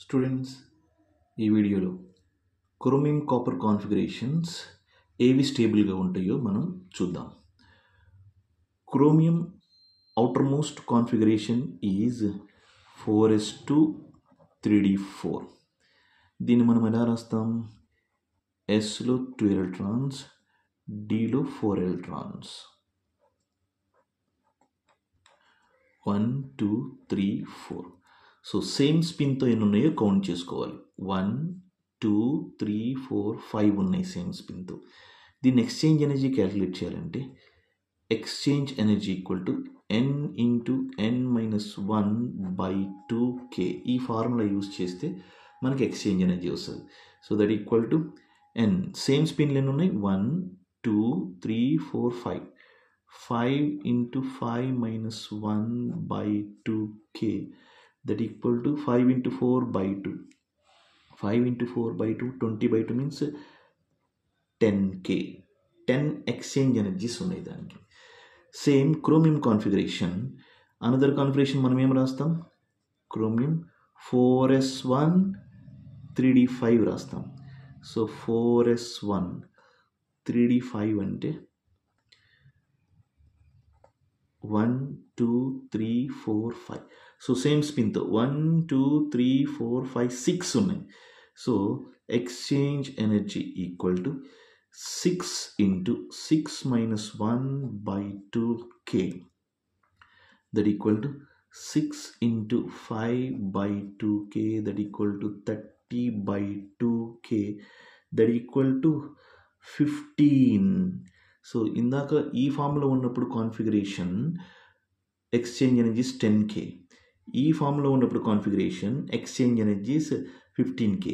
Students, ఈ వీడియోలో chromium copper configurations ఏవి స్టేబుల్గా ఉంటాయో మనం చూద్దాం. Chromium outer most configuration is 4s2 3d4. దీన్ని మనం ఎలా రాస్తాం? ఎస్లో 2 ఎలక్ట్రాన్స్, డిలో 4 ఎలక్ట్రాన్స్. 1 2 3 4. సో సేమ్ స్పిన్తో ఎన్ని ఉన్నాయో కౌంట్ చేసుకోవాలి. 1 2 3 4 5 ఉన్నాయి సేమ్ స్పిన్తో. దీన్ని ఎక్స్చేంజ్ ఎనర్జీ క్యాలిక్యులేట్ చేయాలంటే exchange energy equal to n into n-1/2k. ఈ ఫార్ములా యూజ్ చేస్తే మనకి ఎక్స్చేంజ్ ఎనర్జీ వస్తుంది. So that equal to n. Same స్పిన్లు ఎన్ని ఉన్నాయి? 1 2 3 4 5. 5 into 5 minus 1/2k, that equal to 5 into 4/2. 5 into 4/2, 20/2 means 10k. 10 exchange energies ఉన్నాయి దానికి. Same chromium configuration, another configuration మనం ఏం రాస్తాం? క్రోమియం 4s1 3d5 రాస్తాం. సో 4s1 3d5 అంటే 1 2 3 4 5. సో సేమ్ స్పిన్తో 1 2 3 4 5 6 ఉన్నాయి. So exchange energy equal to 6 into 6 minus 1/2k, that equal to 6 into 5/2k, that equal to 30/2k, that equal to 15. So ఇందాక ఈ ఫామ్లో ఉన్నప్పుడు కాన్ఫిగరేషన్ ఎక్స్చేంజ్ ఎనర్జీస్ 10k. ఈ ఫామ్లో ఉన్నప్పుడు configuration exchange energies 15k.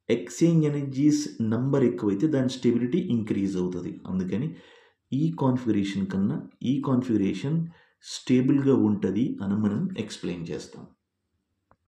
Exchange energies number ఎక్కువైతే దాని stability increase అవుతుంది. అందుకని ఈ కాన్ఫిగరేషన్ కన్నా ఈ కాన్ఫిగరేషన్ స్టేబుల్గా ఉంటుంది అని మనం ఎక్స్ప్లెయిన్ చేస్తాం.